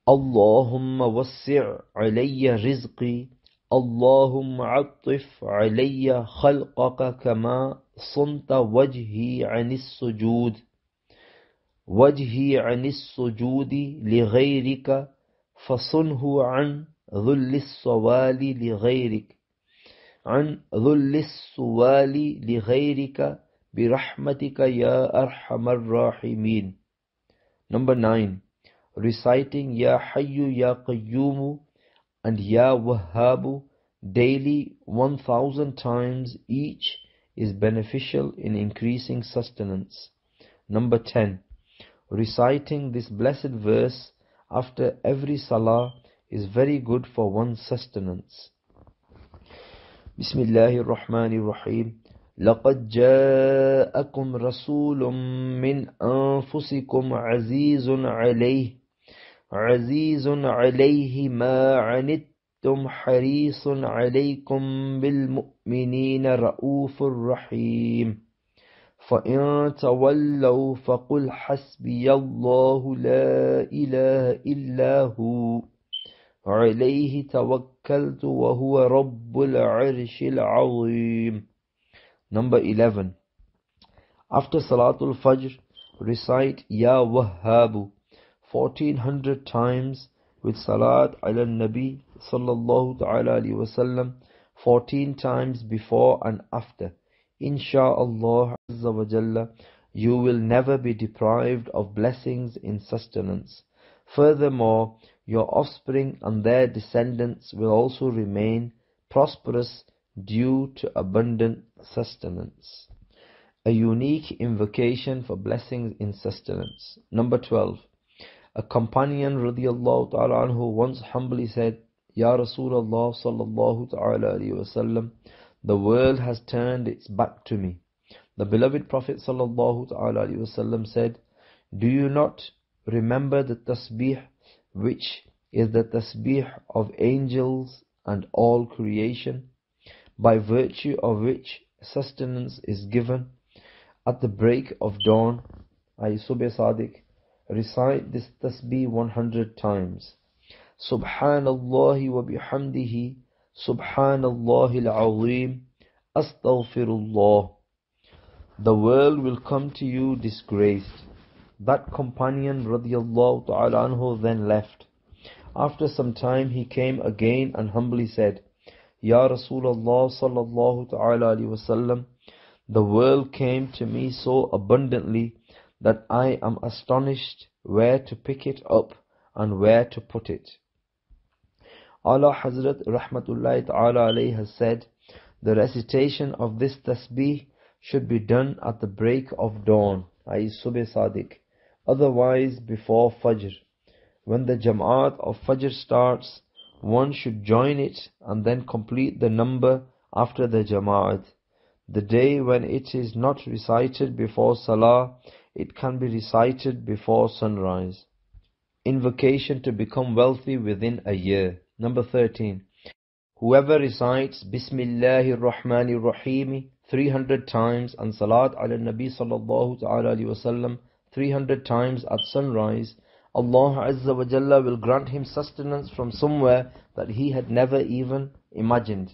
Allahumma wassi' alayya rizqi, Allahumma attif alayya khalqaka kama sunta wajhi anis sujud. وجهي عن السجود لغيرك فصنه عن ذل السوال لغيرك برحمتك يا أرحم الراحمين. Number 9. Reciting Ya Hayyu Ya Qayyumu and Ya Wahhabu daily 1000 times each is beneficial in increasing sustenance. Number 10. Reciting this blessed verse after every salah is very good for one's sustenance. Bismillahir Rahmanir Rahim. لقد جاءكم رسول من أنفسكم عزيز عليه ما عنتم حريص عليكم بالمؤمنين رؤوف رحيم. فإن تولوا فقل حسبي الله لا إله إلا هو عليه توكلت وهو رب العرش العظيم. Number 11. After Salatul Fajr, recite Ya Wahhabu 1400 times with Salat ala Nabi sallallahu ta'ala alayhi wasallam 14 times before and after. Insha'Allah Azza wa Jalla, you will never be deprived of blessings in sustenance. Furthermore, your offspring and their descendants will also remain prosperous due to abundant sustenance. A unique invocation for blessings in sustenance. Number 12. A companion radiyallahu ta'ala anhu once humbly said, Ya Rasulullah sallallahu ta'ala alayhi wa sallam, the world has turned its back to me. The beloved Prophet sallallahu ta'ala alayhi wa sallam said, do you not remember the tasbih, which is the tasbih of angels and all creation, by virtue of which sustenance is given at the break of dawn, ay Subh Sadiq? Recite this tasbih 100 times. Subhanallah wa bihamdihi, Subhanallah al-Azim, Astaghfirullah. The world will come to you disgraced. That companion radiyallahu ta'ala anhu then left. After some time he came again and humbly said, Ya Rasulullah sallallahu ta'ala alayhi wasallam, the world came to me so abundantly that I am astonished where to pick it up and where to put it. Allah Hazrat Rahmatullahi Ta'ala alayhi has said, the recitation of this tasbih should be done at the break of dawn, i.e. Subh Sadiq, otherwise before Fajr. When the Jam'at of Fajr starts, one should join it and then complete the number after the Jama'at. The day when it is not recited before Salah, it can be recited before sunrise. Invocation to become wealthy within a year. Number 13. Whoever recites Bismillahir Rahmanir Rahim 300 times and Salat ala Nabi sallallahu ta'ala alayhi wasallam 300 times at sunrise, Allah Azza wa Jalla will grant him sustenance from somewhere that he had never even imagined.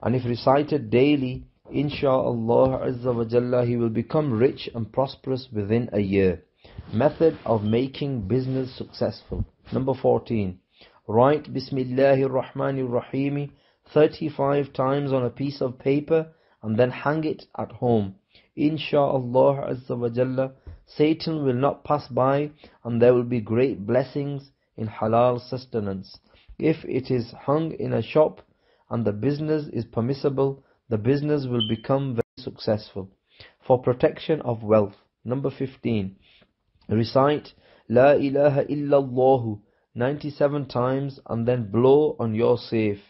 And if recited daily, Insha'Allah Azza wa Jalla, he will become rich and prosperous within a year. Method of making business successful. Number 14. Write Bismillahir Rahmanir Rahim 35 times on a piece of paper and then hang it at home. Insha'Allah Azza wa Jalla, Satan will not pass by and there will be great blessings in halal sustenance. If it is hung in a shop and the business is permissible, the business will become very successful. For protection of wealth. Number 15. Recite La ilaha illallah 97 times, and then blow on your safe,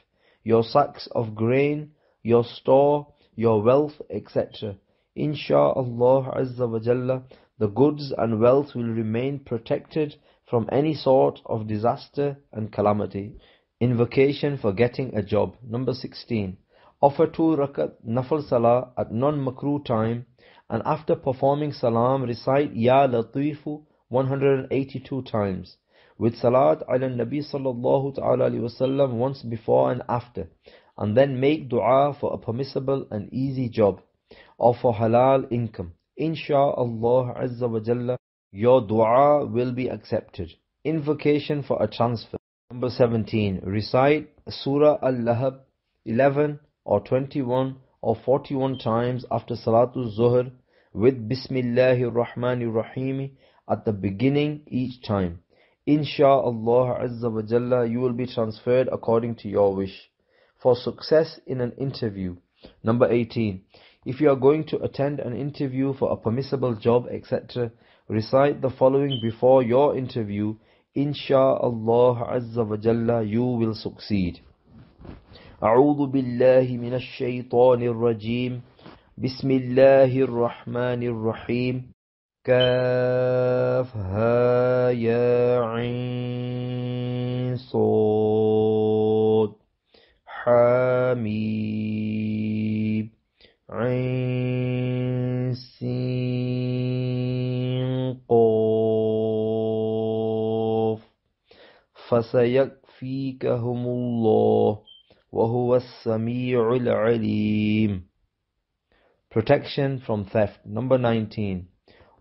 your sacks of grain, your store, your wealth, etc. Insha'Allah Azza wa Jalla, the goods and wealth will remain protected from any sort of disaster and calamity. Invocation for getting a job. Number 16. Offer 2 rakat nafal salah at non-makruh time, and after performing salam recite Ya Latifu 182 times, with salat ala Nabi sallallahu ta'ala alayhi wasallam once before and after, and then make dua for a permissible and easy job, or for halal income. Insha'Allah Azza wa Jalla, your dua will be accepted. Invocation for a transfer. Number 17. Recite Surah Al-Lahab 11 or 21 or 41 times after Salatul Zuhr with Bismillahir Rahmanir Rahim at the beginning each time. Insha'Allah Azza wa Jalla, you will be transferred according to your wish. For success in an interview. Number 18. If you are going to attend an interview for a permissible job, etc., recite the following before your interview. Insha'Allah Azza wa Jalla, you will succeed. أعوذ بالله من الشيطان الرجيم بسم الله الرحمن الرحيم كافها يا عين صاد حميم عين سين قاف فسيكفيكهم الله وهو السميع العليم. Protection from theft. Number 19.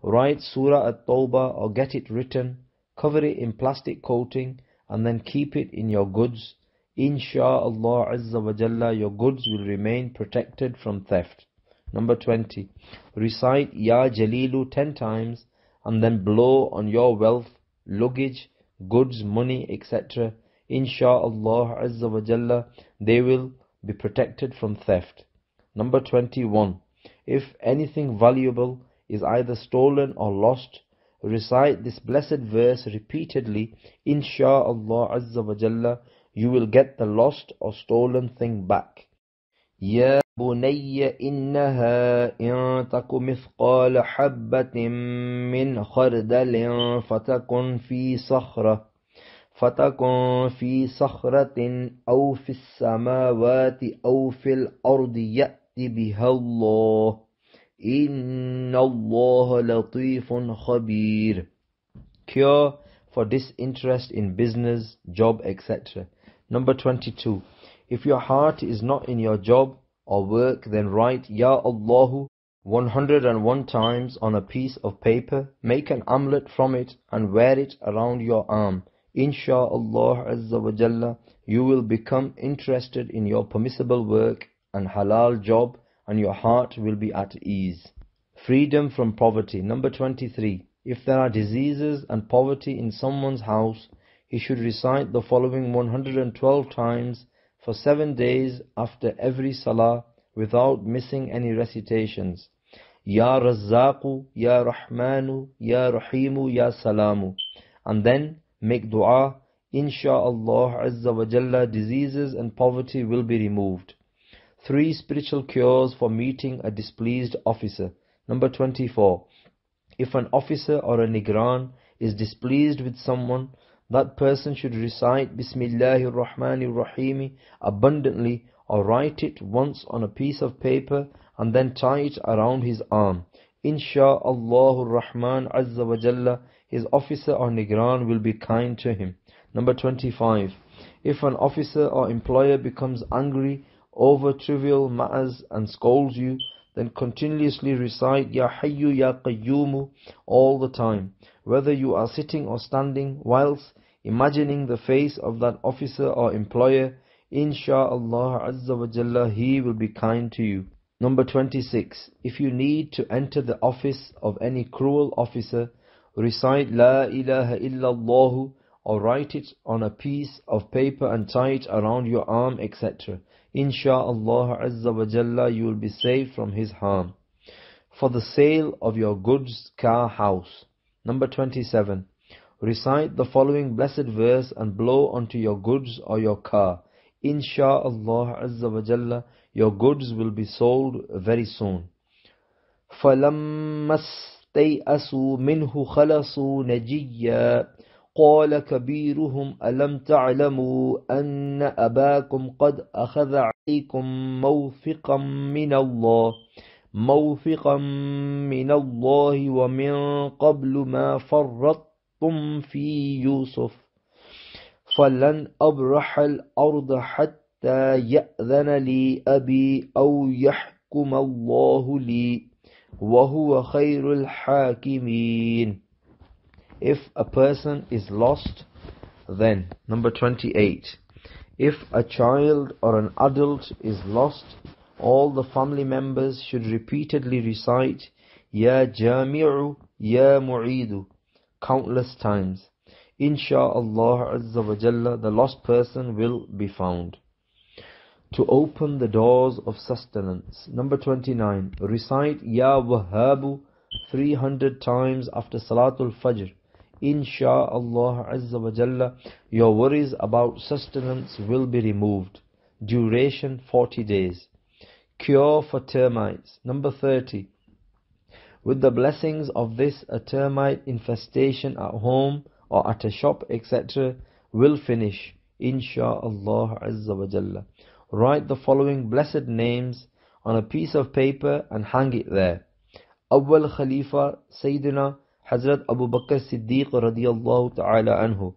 Write Surah At-Tawbah or get it written, cover it in plastic coating, and then keep it in your goods. Insha'Allah Azza wa Jalla, your goods will remain protected from theft. Number 20. Recite Ya Jalilu 10 times, and then blow on your wealth, luggage, goods, money, etc. Insha'Allah Azza wa Jalla, they will be protected from theft. Number 21. If anything valuable is either stolen or lost, recite this blessed verse repeatedly. Insha'Allah Azza wa Jalla, you will get the lost or stolen thing back. Ya bunayya innaha in taku mithqala habbatin min khardalin fatakun fi sakhratin aw fi samawati aw fil ardi ya'ti biha Allah. Inna Allah latifun khabir. Cure for disinterest in business, job, etc. Number 22. If your heart is not in your job or work, then write Ya Allahu 101 times on a piece of paper, make an amulet from it and wear it around your arm. Insha'Allah Azza wa Jalla, you will become interested in your permissible work and halal job, and your heart will be at ease. Freedom from poverty. Number 23. If there are diseases and poverty in someone's house, he should recite the following 112 times for 7 days after every salah without missing any recitations. Ya Razzaqu, Ya Rahmanu, Ya Rahimu, Ya Salamu. And then make dua. Insha'Allah Azza wa Jalla, diseases and poverty will be removed. 3 spiritual cures for meeting a displeased officer. Number 24. If an officer or a nigran is displeased with someone, that person should recite Bismillahir Rahmanir Rahim abundantly, or write it once on a piece of paper and then tie it around his arm. Insha'Allah Rahman Azza wa Jalla, his officer or nigran will be kind to him. Number 25. If an officer or employer becomes angry over trivial matters and scolds you, then continuously recite Ya Hayyu Ya Qayyumu all the time, whether you are sitting or standing, whilst imagining the face of that officer or employer. Insha'Allah Azza wa Jalla, he will be kind to you. Number 26. If you need to enter the office of any cruel officer, recite La ilaha illallah or write it on a piece of paper and tie it around your arm, etc. Insha'Allah Azza wa Jalla, you will be saved from his harm. For the sale of your goods, car, house. Number 27. Recite the following blessed verse and blow onto your goods or your car. Insha'Allah Azza wa Jalla, your goods will be sold very soon. فَلَمَّا اسْتَيْأَسُوا مِنْهُ خَلَصُوا نَجِيًّا قال كبيرهم ألم تعلموا أن أباكم قد أخذ عليكم موثقا من الله ومن قبل ما فرطتم في يوسف فلن أبرح الأرض حتى يأذن لي أبي أو يحكم الله لي وهو خير الحاكمين. If a person is lost, then number 28. If a child or an adult is lost, all the family members should repeatedly recite Ya Jami'u, Ya Mu'idu countless times. Insha'Allah Azza wa Jalla, the lost person will be found. To open the doors of sustenance. Number 29. Recite Ya Wahhabu 300 times after Salatul Fajr. Insha'Allah Azza wa Jalla, your worries about sustenance will be removed. Duration 40 days. Cure for termites. Number 30. With the blessings of this, a termite infestation at home or at a shop, etc. will finish. Insha'Allah Azza wa Jalla. Write the following blessed names on a piece of paper and hang it there. Awwal Khalifa Sayyidina Hazrat Abu Bakr Siddiq radiyallahu ta'ala anhu.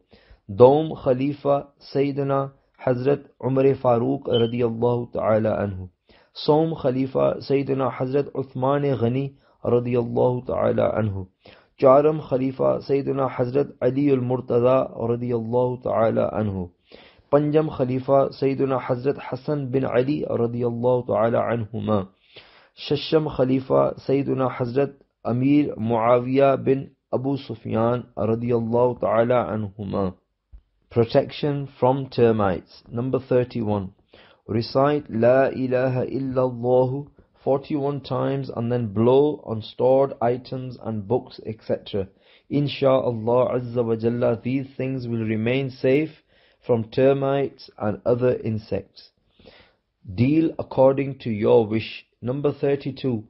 Dawm Khalifa Sayyidina Hazrat Umar Farooq radiyallahu ta'ala anhu. Som Khalifa Sayyidina Hazrat Uthman Ghani radiyallahu ta'ala anhu. Charam Khalifa Sayyidina Hazrat Ali al-Murtada radiyallahu ta'ala anhu. Panjam Khalifa Sayyidina Hazrat Hassan bin Ali radiyallahu ta'ala anhuma. Shasham Khalifa Sayyidina Hazrat Amir Muawiyah bin Abu Sufyan radiyallahu ta'ala anhuma. Protection from termites. Number 31. Recite La ilaha illallah 41 times and then blow on stored items and books, etc. Insha'Allah Azza wa Jalla, these things will remain safe from termites and other insects. Deal according to your wish. Number 32.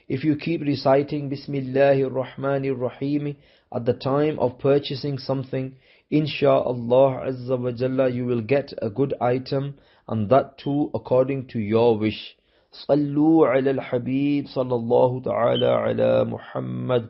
If you keep reciting Bismillahir Rahmanir Rahim at the time of purchasing something, Insha'Allah Azza wa Jalla, you will get a good item, and that too according to your wish. Sallu ala al-Habib sallallahu ta'ala ala Muhammad.